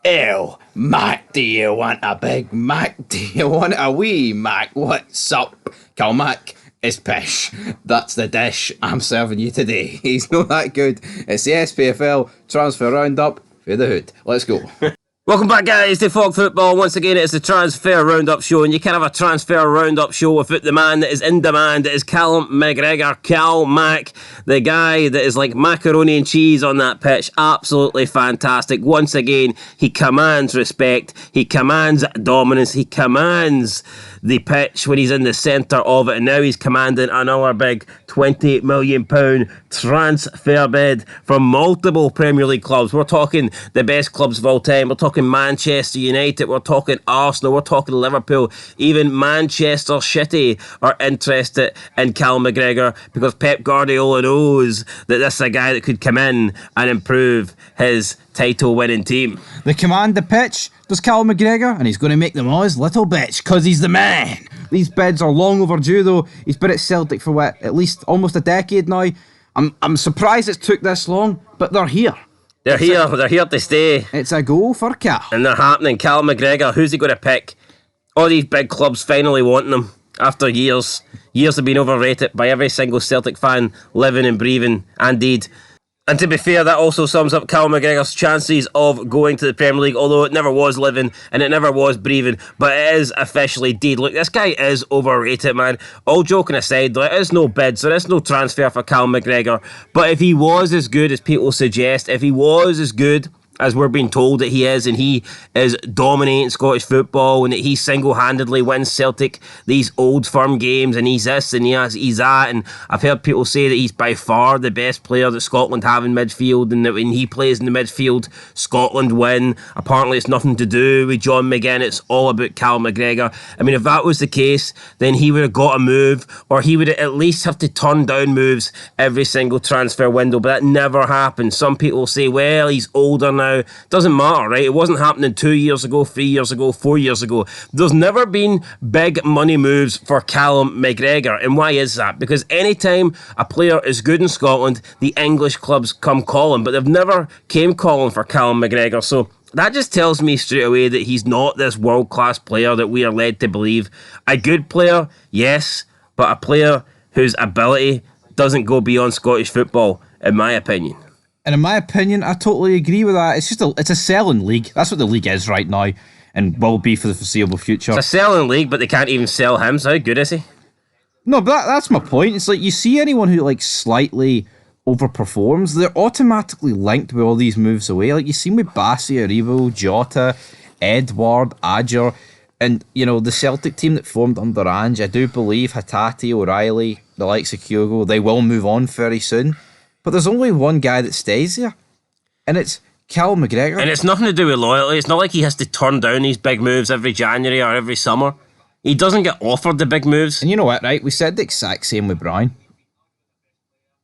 Call, Mac, do you want a big Mac? Do you want a wee Mac? What's up? Cal Mac is pish. That's the dish I'm serving you today. He's not that good. It's the Spfl transfer roundup for the hood. Let's go. Welcome back, guys, to Fog Football. Once again, it's the Transfer Roundup Show, and you can't have a Transfer Roundup Show without the man that is in demand. It is Callum Mcgregor, Cal Mac, the guy that is like macaroni and cheese on that pitch. Absolutely fantastic. Once again, he commands respect, he commands dominance, he commands the pitch when he's in the centre of it, and now he's commanding another big £28 million transfer bid from multiple Premier League clubs. We're talking the best clubs of all time. We're talking Manchester United, we're talking Arsenal, we're talking Liverpool. Even Manchester City are interested in Cal McGregor because Pep Guardiola knows that this is a guy that could come in and improve his title-winning team. They command the pitch. There's Callum McGregor, and he's going to make them all his little bitch, because he's the man. These bids are long overdue, though. He's been at Celtic for, at least almost a decade now. I'm surprised it's took this long, but they're here. They're here to stay. It's a goal for Cal. And they're happening. Callum McGregor, who's he going to pick? All these big clubs finally wanting him after years. Years of being overrated by every single Celtic fan living and breathing, indeed. And to be fair, that also sums up Callum McGregor's chances of going to the Premier League, although it never was living and it never was breathing, but it is officially deed. Look, this guy is overrated, man. All joking aside, there is no bids, there is no transfer for Callum McGregor, but if he was as good as people suggest, if he was as good as we're being told that he is, and he is dominating Scottish football, and that he single-handedly wins Celtic these old firm games, and he's this and he's that, and I've heard people say that he's by far the best player that Scotland have in midfield, and that when he plays in the midfield, Scotland win. Apparently it's nothing to do with John McGinn, it's all about Cal McGregor. I mean, if that was the case, then he would have got a move, or he would at least have to turn down moves every single transfer window, but that never happened. Some people say, well, he's older now. Doesn't matter, right? It wasn't happening 2 years ago, 3 years ago, 4 years ago. There's never been big money moves for Callum McGregor. And why is that? Because anytime a player is good in Scotland, the English clubs come calling, but they've never came calling for Callum McGregor. So that just tells me straight away that he's not this world-class player that we are led to believe. A good player, yes, but a player whose ability doesn't go beyond Scottish football, in my opinion. And in my opinion, I totally agree with that. It's a selling league. That's what the league is right now, and will be for the foreseeable future. It's a selling league, but they can't even sell him, so how good is he? No, but that's my point. It's like, you see anyone who slightly overperforms, they're automatically linked with all these moves away. Like, you see with Bassi, Aribo, Jota, Edward, Adger, and, the Celtic team that formed under Ange, I do believe Hatate, O'Reilly, the likes of Kyogo, they will move on very soon. But there's only one guy that stays there, and it's Cal McGregor. And it's nothing to do with loyalty. It's not like he has to turn down these big moves every January or every summer. He doesn't get offered the big moves. And you know what, right? We said the exact same with Brian.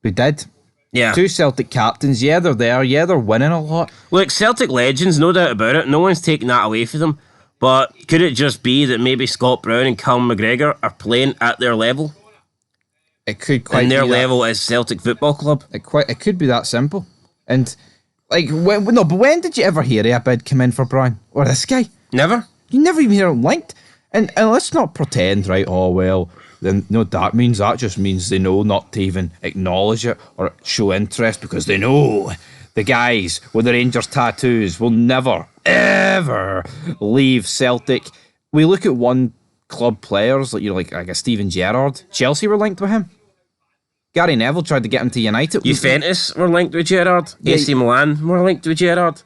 We did. Yeah. 2 Celtic captains. Yeah, they're there. Yeah, they're winning a lot. Look, Celtic legends, no doubt about it. No one's taking that away from them. But could it just be that maybe Scott Brown and Callum McGregor are playing at their level? It could quite and their be level is Celtic Football Club. It could be that simple. And but when did you ever hear a bid come in for Brian or this guy? Never. You never even hear him linked. And let's not pretend, right? Oh well, then that just means they know not to even acknowledge it or show interest, because they know the guys with the Rangers tattoos will never ever leave Celtic. We look at one club players like I guess Steven Gerrard. Chelsea were linked with him. Gary Neville tried to get him to United. Juventus were linked with Gerrard. Yeah. AC Milan were linked with Gerrard.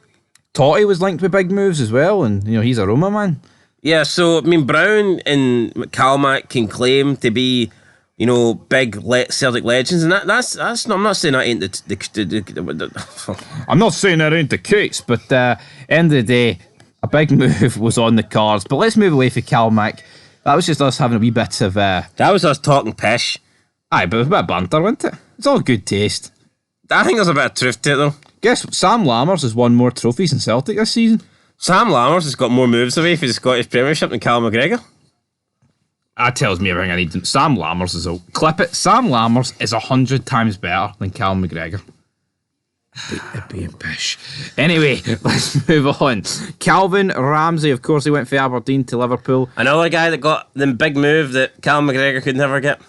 Totti was linked with big moves as well, and he's a Roma man. Yeah, so I mean, Brown and McCalmack can claim to be, big Celtic legends, and that's not, I'm not saying that ain't the I'm not saying that ain't the case, but end of the day, a big move was on the cards. But let's move away from Calmack. That was just us having a wee bit of... That was us talking pish. Aye, but it was a bit of banter, wasn't it? It's all good taste. I think there's a bit of truth to it, though. Guess Sam Lammers has won more trophies in Celtic this season. Sam Lammers has got more moves away for the Scottish Premiership than Callum McGregor. That tells me everything I need. Sam Lammers is a... Clip it. Sam Lammers is 100 times better than Callum McGregor. Being pish. Anyway, let's move on. Calvin Ramsay, of course, he went from Aberdeen to Liverpool. Another guy that got the big move that Callum McGregor could never get.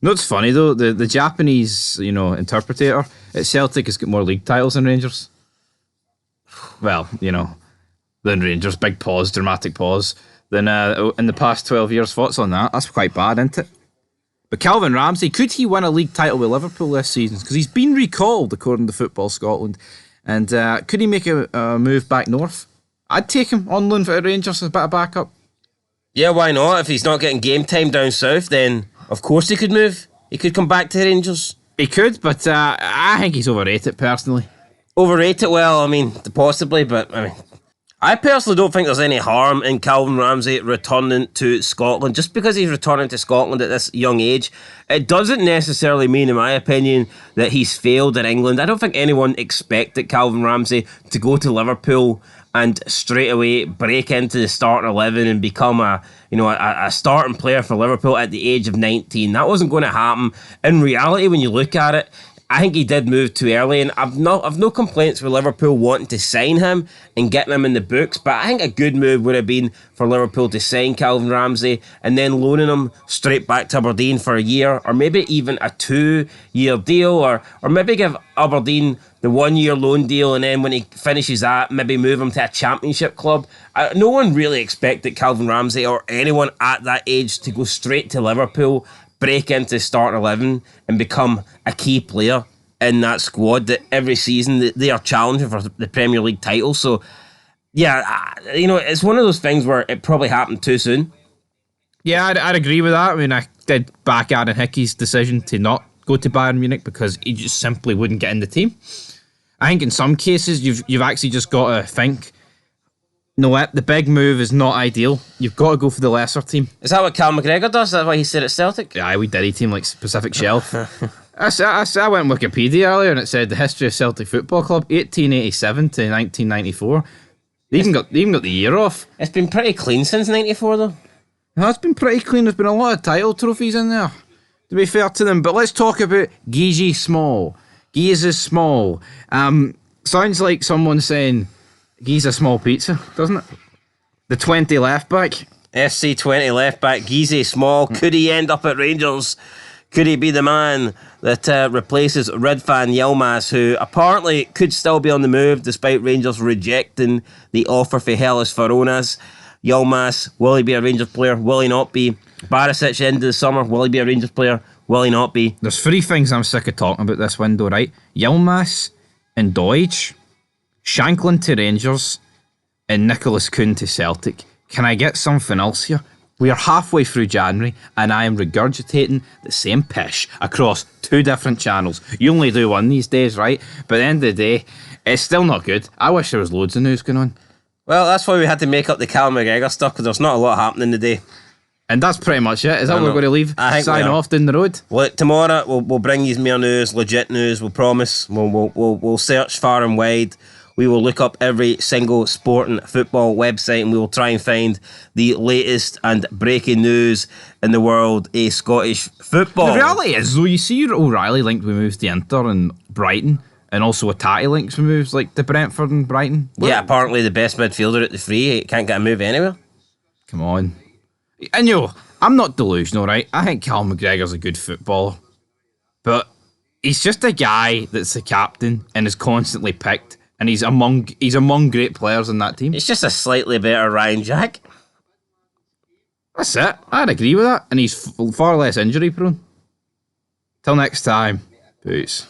No, it's funny though. The Japanese, interpreter at Celtic has got more league titles than Rangers. Well, than Rangers. Big pause, dramatic pause. Than in the past 12 years. Thoughts on that? That's quite bad, isn't it? But Calvin Ramsay, could he win a league title with Liverpool this season? Because he's been recalled, according to Football Scotland. And could he make a move back north? I'd take him on loan for Rangers as a bit of backup. Yeah, why not? If he's not getting game time down south, then of course he could move. He could come back to Rangers. He could, but I think he's overrated, personally. Overrated? Well, I mean, possibly, but I personally don't think there's any harm in Calvin Ramsay returning to Scotland. Just because he's returning to Scotland at this young age, it doesn't necessarily mean, in my opinion, that he's failed in England. I don't think anyone expected Calvin Ramsay to go to Liverpool and straight away break into the starting 11 and become a starting player for Liverpool at the age of 19. That wasn't going to happen. In reality, when you look at it, I think he did move too early, and I've no complaints with Liverpool wanting to sign him and getting him in the books, but I think a good move would have been for Liverpool to sign Calvin Ramsay and then loaning him straight back to Aberdeen for a year, or maybe even a 2-year deal, or maybe give Aberdeen the 1-year loan deal, and then when he finishes that, maybe move him to a championship club. No one really expected Calvin Ramsay or anyone at that age to go straight to Liverpool, break into starting 11 and become a key player in that squad that every season they are challenging for the Premier League title. So, yeah, it's one of those things where it probably happened too soon. Yeah, I'd agree with that. I mean, I did back Aaron Hickey's decision to not go to Bayern Munich because he just simply wouldn't get in the team. I think in some cases you've actually just got to think, no, the big move is not ideal. You've got to go for the lesser team. Is that what Callum McGregor does? Is that why he said at Celtic? Yeah, we did a team like Pacific Shelf. I went on Wikipedia earlier and it said the history of Celtic Football Club, 1887 to 1994. They even got the year off. It's been pretty clean since 94 though. No, it's been pretty clean. There's been a lot of title trophies in there, to be fair to them. But let's talk about Guy Small. Guy is small. Sounds like someone saying Guy's a small pizza, doesn't it? The 20 left back. FC 20 left back, Guy Small. Could he end up at Rangers? Could he be the man that replaces Ridvan Yilmaz, who apparently could still be on the move despite Rangers rejecting the offer for Hellas Verona's? Yilmaz, will he be a Rangers player? Will he not be? Barisic, end of the summer, will he be a Rangers player? Will he not be? There's 3 things I'm sick of talking about this window, right? Yilmaz and Deutsch, Shanklin to Rangers, and Nicholas Kuhn to Celtic. Can I get something else here? We are halfway through January and I am regurgitating the same pish across 2 different channels. You only do one these days, right? But at the end of the day, it's still not good. I wish there was loads of news going on. Well, that's why we had to make up the Callum McGregor stuff, because there's not a lot happening today. And that's pretty much it. Is that what we're going to leave? Sign off down the road? Well, tomorrow we'll bring you more news, legit news, we'll promise. We'll search far and wide. We will look up every single sport and football website and we will try and find the latest and breaking news in the world of Scottish football. The reality is, though, you see O'Reilly linked with moves to Inter and Brighton, and also Atati links with moves like to Brentford and Brighton. Yeah, apparently the best midfielder at the free can't get a move anywhere. Come on. And I'm not delusional, right? I think Callum McGregor's a good footballer. But he's just a guy that's the captain and is constantly picked. And he's among great players in that team. It's just a slightly better Ryan Jack. That's it. I'd agree with that. And he's far less injury prone. Till next time. Peace.